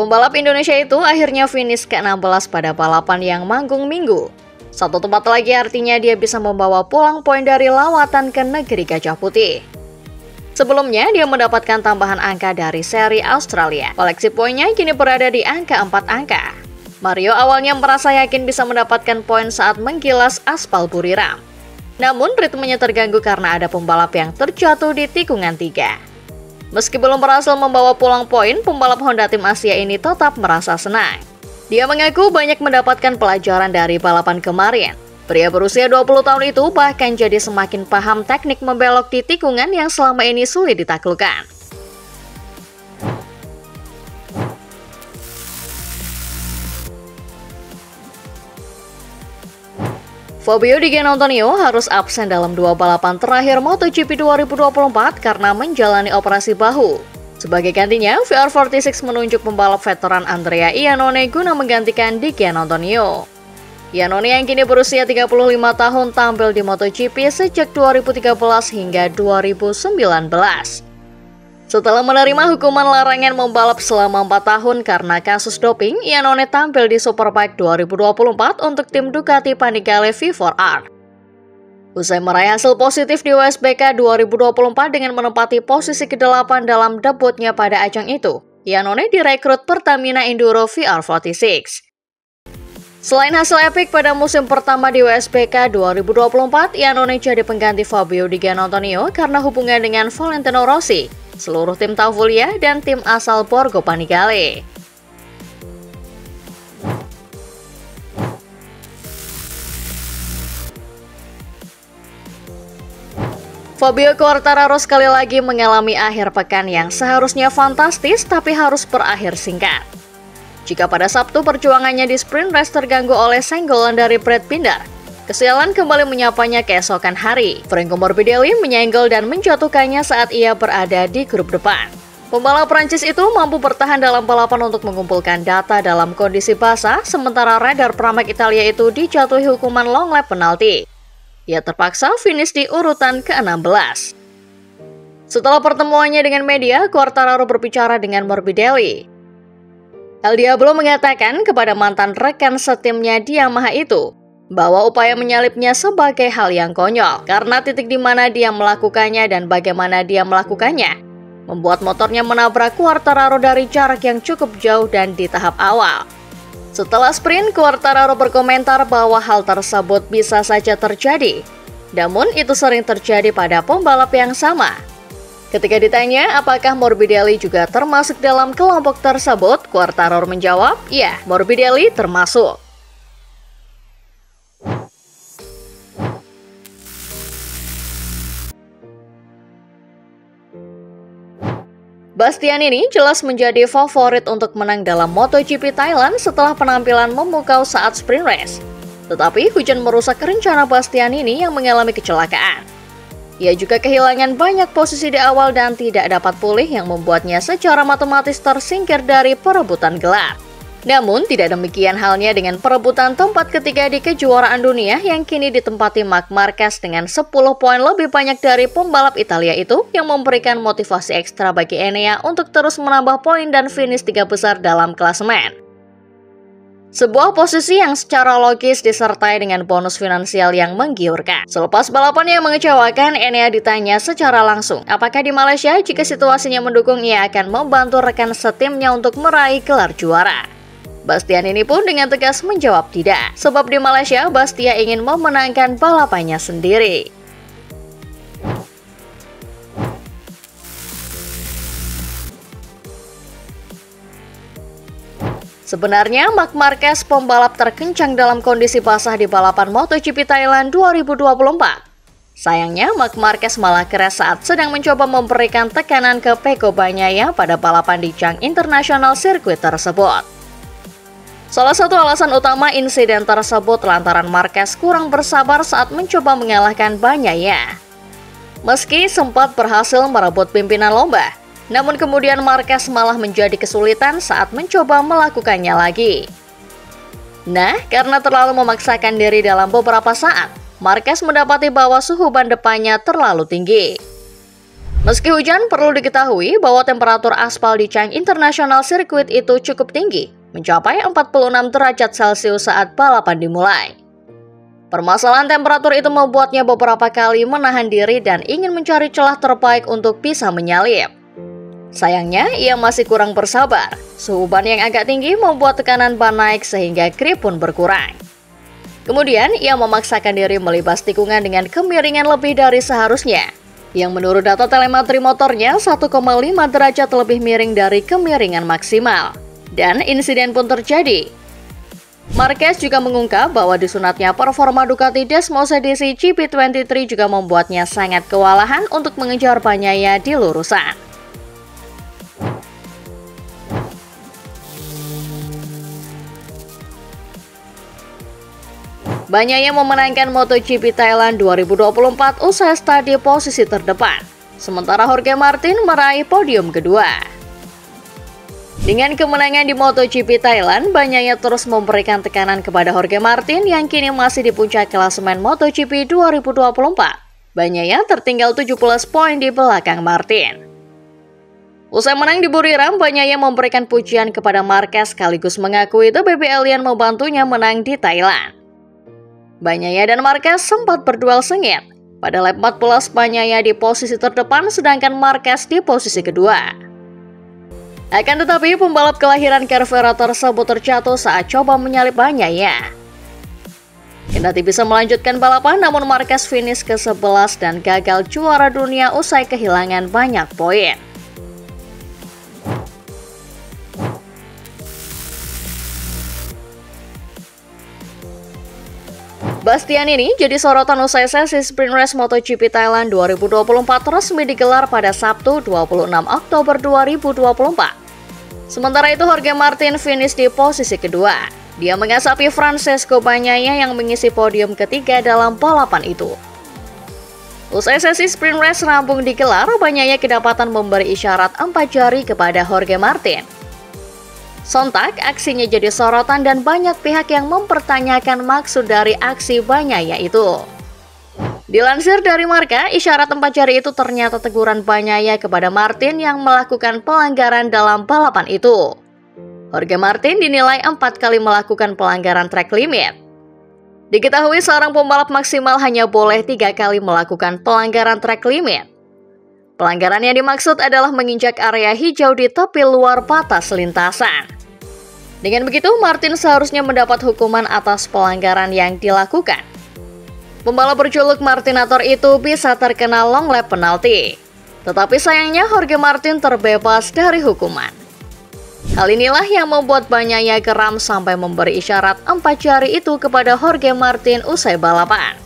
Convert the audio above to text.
Pembalap Indonesia itu akhirnya finish ke-16 pada balapan yang manggung Minggu. Satu tempat lagi artinya dia bisa membawa pulang poin dari lawatan ke negeri Gajah Putih. Sebelumnya, dia mendapatkan tambahan angka dari seri Australia. Koleksi poinnya kini berada di angka 4 angka. Mario awalnya merasa yakin bisa mendapatkan poin saat menggilas aspal Buriram. Namun, ritmenya terganggu karena ada pembalap yang terjatuh di tikungan 3. Meski belum berhasil membawa pulang poin, pembalap Honda Tim Asia ini tetap merasa senang. Dia mengaku banyak mendapatkan pelajaran dari balapan kemarin. Pria berusia 20 tahun itu bahkan jadi semakin paham teknik membelok di tikungan yang selama ini sulit ditaklukkan. Fabio Di Giannantonio harus absen dalam 2 balapan terakhir MotoGP 2024 karena menjalani operasi bahu. Sebagai gantinya, VR46 menunjuk pembalap veteran Andrea Iannone guna menggantikan Di Giannantonio. Iannone yang kini berusia 35 tahun tampil di MotoGP sejak 2013 hingga 2019. Setelah menerima hukuman larangan membalap selama 4 tahun karena kasus doping, Iannone tampil di Superbike 2024 untuk tim Ducati Panigale V4R. Usai meraih hasil positif di WSBK 2024 dengan menempati posisi ke-8 dalam debutnya pada ajang itu, Iannone direkrut Pertamina Enduro VR46. Selain hasil epik pada musim pertama di WSBK 2024, Iannone jadi pengganti Fabio Di Giannantonio karena hubungan dengan Valentino Rossi, seluruh tim Taufulia, dan tim asal Borgo Panigale. Fabio Quartararo sekali lagi mengalami akhir pekan yang seharusnya fantastis tapi harus berakhir singkat. Jika pada Sabtu perjuangannya di sprint race terganggu oleh senggolan dari Brad Binder, kesialan kembali menyapanya keesokan hari. Franco Morbidelli menyenggol dan menjatuhkannya saat ia berada di grup depan. Pembalap Prancis itu mampu bertahan dalam balapan untuk mengumpulkan data dalam kondisi basah, sementara rider Pramac Italia itu dijatuhi hukuman long lap penalti. Ia terpaksa finish di urutan ke-16. Setelah pertemuannya dengan media, Quartararo berbicara dengan Morbidelli. El Diablo mengatakan kepada mantan rekan setimnya di Yamaha itu bahwa upaya menyalipnya sebagai hal yang konyol karena titik di mana dia melakukannya dan bagaimana dia melakukannya membuat motornya menabrak Quartararo dari jarak yang cukup jauh dan di tahap awal. Setelah sprint, Quartararo berkomentar bahwa hal tersebut bisa saja terjadi, namun itu sering terjadi pada pembalap yang sama. Ketika ditanya apakah Morbidelli juga termasuk dalam kelompok tersebut, Quartararo menjawab, ya, Morbidelli termasuk. Bastianini jelas menjadi favorit untuk menang dalam MotoGP Thailand setelah penampilan memukau saat sprint race. Tetapi hujan merusak rencana Bastianini yang mengalami kecelakaan. Ia juga kehilangan banyak posisi di awal dan tidak dapat pulih yang membuatnya secara matematis tersingkir dari perebutan gelar. Namun tidak demikian halnya dengan perebutan tempat ketiga di kejuaraan dunia yang kini ditempati Marc Marquez dengan 10 poin lebih banyak dari pembalap Italia itu yang memberikan motivasi ekstra bagi Enea untuk terus menambah poin dan finish 3 besar dalam klasemen. Sebuah posisi yang secara logis disertai dengan bonus finansial yang menggiurkan. Selepas balapan yang mengecewakan, Enea ditanya secara langsung, apakah di Malaysia jika situasinya mendukung ia akan membantu rekan setimnya untuk meraih gelar juara. Bastianini pun dengan tegas menjawab tidak, sebab di Malaysia Bastia ingin memenangkan balapannya sendiri. Sebenarnya, Marc Marquez pembalap terkencang dalam kondisi basah di balapan MotoGP Thailand 2024. Sayangnya, Marc Marquez malah keras saat sedang mencoba memberikan tekanan ke Pecco Bagnaia pada balapan di Chang International Circuit tersebut. Salah satu alasan utama insiden tersebut lantaran Marquez kurang bersabar saat mencoba mengalahkan Bagnaia. Meski sempat berhasil merebut pimpinan lomba, namun kemudian Marquez malah menjadi kesulitan saat mencoba melakukannya lagi. Nah, karena terlalu memaksakan diri dalam beberapa saat, Marquez mendapati bahwa suhu ban depannya terlalu tinggi. Meski hujan, perlu diketahui bahwa temperatur aspal di Chang International Circuit itu cukup tinggi, mencapai 46 derajat Celcius saat balapan dimulai. Permasalahan temperatur itu membuatnya beberapa kali menahan diri dan ingin mencari celah terbaik untuk bisa menyalip. Sayangnya, ia masih kurang bersabar. Suhu ban yang agak tinggi membuat tekanan ban naik sehingga grip pun berkurang. Kemudian, ia memaksakan diri melibas tikungan dengan kemiringan lebih dari seharusnya, yang menurut data telemetri motornya 1,5 derajat lebih miring dari kemiringan maksimal. Dan insiden pun terjadi. Marquez juga mengungkap bahwa disunatnya performa Ducati Desmos edisi GP23 juga membuatnya sangat kewalahan untuk mengejar Bagnaia di lurusan. Bagnaia memenangkan MotoGP Thailand 2024 usai start di posisi terdepan, sementara Jorge Martin meraih podium kedua. Dengan kemenangan di MotoGP Thailand, Bagnaia terus memberikan tekanan kepada Jorge Martin yang kini masih di puncak klasemen MotoGP 2024. Bagnaia tertinggal 17 poin di belakang Martin. Usai menang di Buriram, Bagnaia memberikan pujian kepada Marquez sekaligus mengakui The Baby Alien membantunya menang di Thailand. Bagnaia dan Marquez sempat berduel sengit. Pada lap 14, Bagnaia di posisi terdepan sedangkan Marquez di posisi kedua. Akan tetapi, pembalap kelahiran Cervera tersebut terjatuh saat coba menyalip Bagnaia. Kendati bisa melanjutkan balapan, namun Marquez finish ke-11 dan gagal juara dunia usai kehilangan banyak poin. Bastianini jadi sorotan usai sesi sprint race MotoGP Thailand 2024 resmi digelar pada Sabtu 26 Oktober 2024. Sementara itu Jorge Martin finish di posisi kedua. Dia mengasapi Francesco Bagnaia yang mengisi podium ketiga dalam balapan itu. Usai sesi sprint race rampung digelar, Bagnaia kedapatan memberi isyarat 4 jari kepada Jorge Martin. Sontak, aksinya jadi sorotan dan banyak pihak yang mempertanyakan maksud dari aksi Bagnaia itu. Dilansir dari Marca, isyarat 4 jari itu ternyata teguran Bagnaia kepada Martin yang melakukan pelanggaran dalam balapan itu. Jorge Martin dinilai 4 kali melakukan pelanggaran track limit. Diketahui seorang pembalap maksimal hanya boleh 3 kali melakukan pelanggaran track limit. Pelanggaran yang dimaksud adalah menginjak area hijau di tepi luar batas lintasan. Dengan begitu, Martin seharusnya mendapat hukuman atas pelanggaran yang dilakukan. Pembalap berjuluk Martinator itu bisa terkena long lap penalti. Tetapi sayangnya Jorge Martin terbebas dari hukuman. Hal inilah yang membuat Bagnaia geram sampai memberi isyarat 4 jari itu kepada Jorge Martin usai balapan.